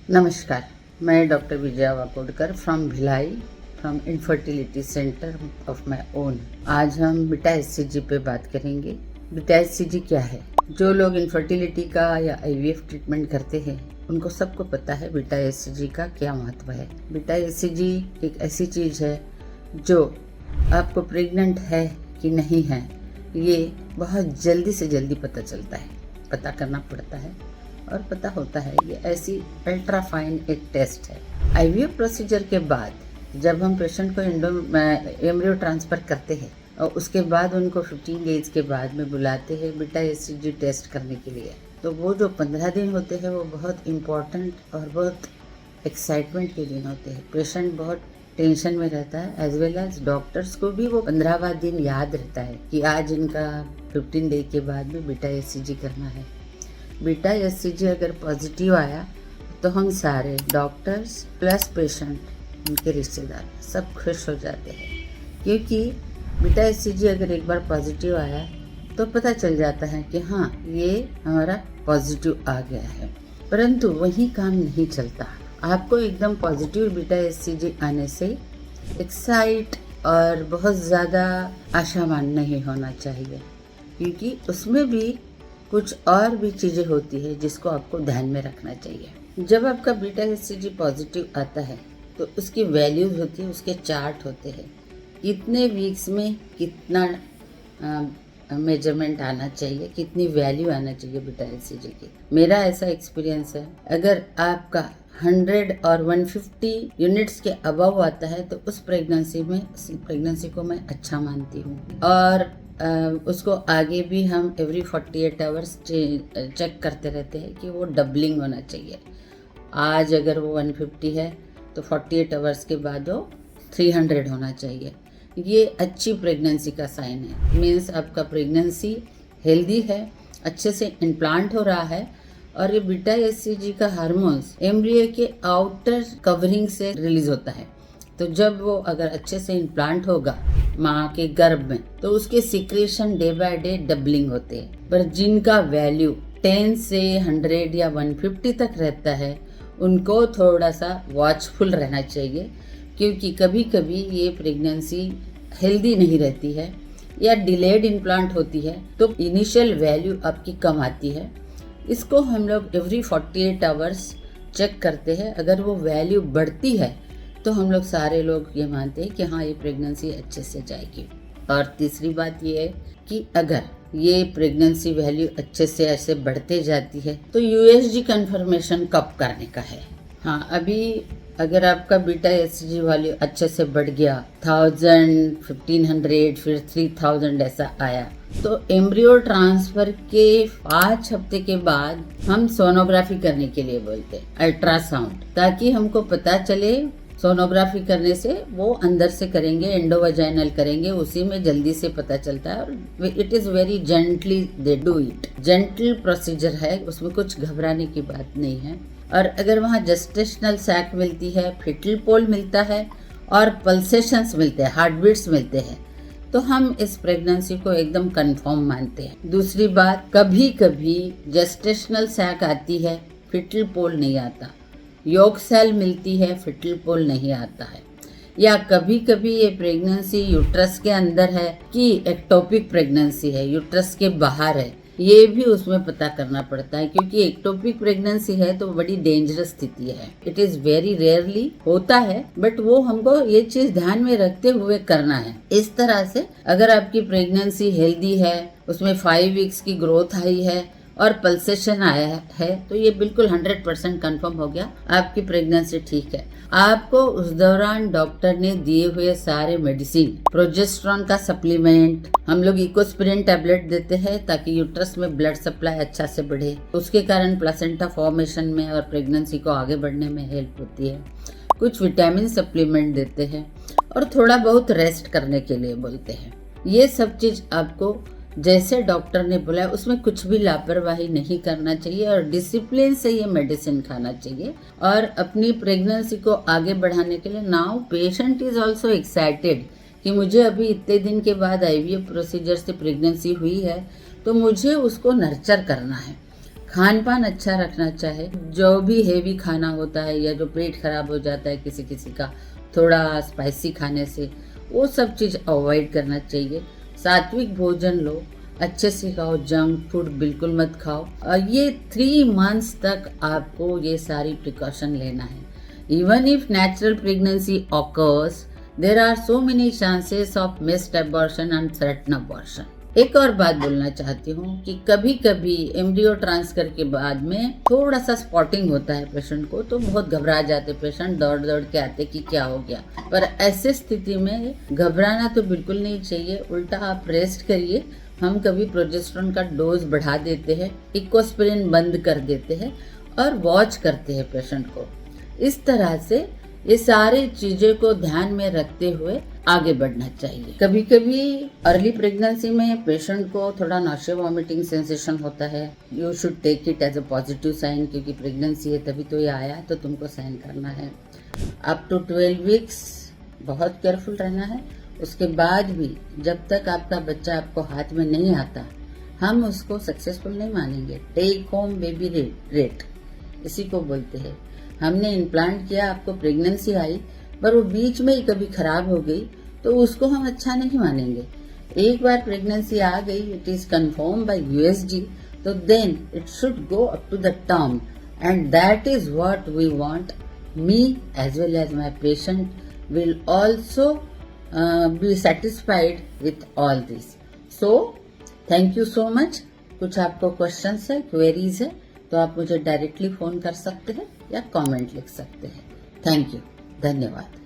नमस्कार, मैं doctor Vijaya Wakodkar from Bhilai from infertility centre of my own. आज हम बीटा एचसीजी पे बात करेंगे। बीटा एचसीजी क्या है? जो लोग इनफर्टिलिटी का या आईवीएफ ट्रीटमेंट करते हैं उनको सबको पता है बीटा एचसीजी का क्या महत्व है। बीटा एचसीजी एक ऐसी चीज़ है जो आपको प्रेग्नेंट है कि नहीं है ये बहुत जल्दी से जल्दी पता चलता है, पता करना पड़ता है और पता होता है। ये ऐसी अल्ट्रा फाइन एक टेस्ट है। आईवीएफ प्रोसीजर के बाद जब हम पेशेंट को एम्ब्रियो ट्रांसफ़र करते हैं और उसके बाद उनको 15 डेज के बाद में बुलाते हैं बीटा एचसीजी टेस्ट करने के लिए, तो वो जो 15 दिन होते हैं वो बहुत इम्पॉर्टेंट और बहुत एक्साइटमेंट के दिन होते हैं। पेशेंट बहुत टेंशन में रहता है, एज वेल एज डॉक्टर्स को भी वो 15वां दिन याद रहता है कि आज इनका 15 डे के बाद में बीटा एचसीजी करना है। बीटा एचसीजी अगर पॉजिटिव आया तो हम सारे डॉक्टर्स प्लस पेशेंट, उनके रिश्तेदार सब खुश हो जाते हैं, क्योंकि बीटा एचसीजी अगर एक बार पॉजिटिव आया तो पता चल जाता है कि हाँ ये हमारा पॉजिटिव आ गया है। परंतु वही काम नहीं चलता। आपको एकदम पॉजिटिव बीटा एचसीजी आने से एक्साइट और बहुत ज़्यादा आशावान नहीं होना चाहिए, क्योंकि उसमें भी कुछ और भी चीज़ें होती है जिसको आपको ध्यान में रखना चाहिए। जब आपका बीटा एचसीजी पॉजिटिव आता है तो उसकी वैल्यूज होती है, उसके चार्ट होते हैं, कितने वीक्स में कितना मेजरमेंट आना चाहिए, कितनी वैल्यू आना चाहिए बीटा एचसीजी की। मेरा ऐसा एक्सपीरियंस है, अगर आपका 100 और 150 यूनिट्स के अबव आता है तो उस प्रेगनेंसी को मैं अच्छा मानती हूँ। और उसको आगे भी हम एवरी 48 आवर्स चेक करते रहते हैं कि वो डबलिंग होना चाहिए। आज अगर वो 150 है तो 48 आवर्स के बाद वो 300 होना चाहिए। ये अच्छी प्रेगनेंसी का साइन है। मीन्स आपका प्रेगनेंसी हेल्दी है, अच्छे से इम्प्लांट हो रहा है और ये बीटा एचसीजी का हार्मोन्स एम्ब्रियो के आउटर कवरिंग से रिलीज होता है। तो जब वो अगर अच्छे से इम्प्लांट होगा माँ के गर्भ में तो उसके secretion day by day doubling होते हैं। पर जिनका वैल्यू 10 से 100 या 150 तक रहता है उनको थोड़ा सा वॉचफुल रहना चाहिए, क्योंकि कभी कभी ये प्रेगनेंसी हेल्दी नहीं रहती है या डिलेड इम्प्लांट होती है तो इनिशियल वैल्यू आपकी कम आती है। इसको हम लोग एवरी 48 आवर्स चेक करते हैं। अगर वो वैल्यू बढ़ती है तो हम लोग सारे लोग ये मानते हैं कि हाँ ये प्रेगनेंसी अच्छे से जाएगी। और तीसरी बात ये है कि अगर ये प्रेगनेंसी वैल्यू अच्छे से ऐसे बढ़ते जाती है तो यूएसजी कंफर्मेशन कब करने का है। हाँ, अभी अगर आपका बीटा एचसीजी वैल्यू अच्छे से बढ़ गया 1000, 1500 फिर 3000 ऐसा आया तो एम्ब्रियो ट्रांसफर के 5 हफ्ते के बाद हम सोनोग्राफी करने के लिए बोलते हैं, अल्ट्रासाउंड, ताकि हमको पता चले। सोनोग्राफी करने से वो अंदर से करेंगे, एंडोवाजाइनल करेंगे, उसी में जल्दी से पता चलता है और it is very gently they do it. Gentle procedure है, उसमें कुछ घबराने की बात नहीं है। और अगर वहाँ जेस्टेशनल सैक मिलती है, फिटल पोल मिलता है और पल्सेशंस मिलते हैं, हार्ट बीट्स मिलते हैं, तो हम इस प्रेगनेंसी को एकदम कंफर्म मानते हैं। दूसरी बात, कभी कभी जेस्टेशनल सैक आती है, फिटल पोल नहीं आता, योग सेल मिलती है, फिटल पोल नहीं आता है, या कभी कभी ये प्रेगनेंसी यूट्रस के अंदर है कि एक्टोपिक प्रेगनेंसी है, यूट्रस के बाहर है, ये भी उसमें पता करना पड़ता है, क्योंकि एक्टोपिक प्रेगनेंसी है तो बड़ी डेंजरस स्थिति है। इट इज वेरी रेयरली होता है, बट वो हमको ये चीज ध्यान में रखते हुए करना है। इस तरह से अगर आपकी प्रेगनेंसी हेल्दी है, उसमें 5 वीक्स की ग्रोथ आई है और पल्सेशन आया है तो ये बिल्कुल 100% कंफर्म हो गया, आपकी प्रेगनेंसी ठीक है। आपको उस दौरान डॉक्टर ने दिए हुए सारे मेडिसिन, प्रोजेस्टेरॉन का सप्लीमेंट, हम लोग इकोस्पिरिन टैबलेट देते हैं ताकि यूट्रस में ब्लड सप्लाई अच्छा से बढ़े, उसके कारण प्लासेंटा फॉर्मेशन में और प्रेगनेंसी को आगे बढ़ने में हेल्प होती है। कुछ विटामिन सप्लीमेंट देते हैं और थोड़ा बहुत रेस्ट करने के लिए बोलते हैं। ये सब चीज़ आपको जैसे डॉक्टर ने बोला उसमें कुछ भी लापरवाही नहीं करना चाहिए और डिसिप्लिन से ये मेडिसिन खाना चाहिए। और अपनी प्रेगनेंसी को आगे बढ़ाने के लिए now patient is also excited कि मुझे अभी इतने दिन के बाद आईवीएफ प्रोसीजर से प्रेगनेंसी हुई है तो मुझे उसको नर्चर करना है, खान पान अच्छा रखना चाहे, जो भी हेवी खाना होता है या जो पेट खराब हो जाता है किसी किसी का थोड़ा स्पाइसी खाने से, वो सब चीज़ अवॉइड करना चाहिए। सात्विक भोजन लो, अच्छे से खाओ, जंक फूड बिल्कुल मत खाओ। और ये 3 मंथ्स तक आपको ये सारी प्रिकॉशन लेना है। Even if natural pregnancy occurs, there are so many chances of missed abortion and threatened abortion. एक और बात बोलना चाहती हूँ कि कभी कभी एम्ब्रियो ट्रांसफर के बाद में थोड़ा सा स्पॉटिंग होता है पेशेंट को, तो बहुत घबरा जाते पेशेंट, दौड़ दौड़ के आते कि क्या हो गया। पर ऐसे स्थिति में घबराना तो बिल्कुल नहीं चाहिए, उल्टा आप रेस्ट करिए। हम कभी प्रोजेस्टेरोन का डोज बढ़ा देते हैं, इक्विस्प्रिन बंद कर देते हैं और वॉच करते हैं पेशेंट को। इस तरह से ये सारी चीज़ों को ध्यान में रखते हुए आगे बढ़ना चाहिए। कभी कभी अर्ली प्रेगनेंसी में पेशेंट को थोड़ा नॉशिया वॉमिटिंग सेंसेशन होता है। You should take it as a positive sign, क्योंकि प्रेगनेंसी है तभी तो ये आया, तो तुमको साइन करना है। अप टू 12 वीक्स बहुत केयरफुल रहना है। उसके बाद भी जब तक आपका बच्चा आपको हाथ में नहीं आता, हम उसको सक्सेसफुल नहीं मानेंगे। टेक होम बेबी रेट इसी को बोलते हैं। हमने इम्प्लांट किया, आपको प्रेगनेंसी आई, पर वो बीच में ही कभी खराब हो गई, तो उसको हम अच्छा नहीं मानेंगे। एक बार प्रेगनेंसी आ गई, it is confirm by USG, तो then it should go up to the term, and that is what we want. Me as well as my patient will also be satisfied with all this. So thank you so much. कुछ आपको questions है, queries है, तो आप मुझे directly phone कर सकते हैं या कमेंट लिख सकते हैं। थैंक यू, धन्यवाद।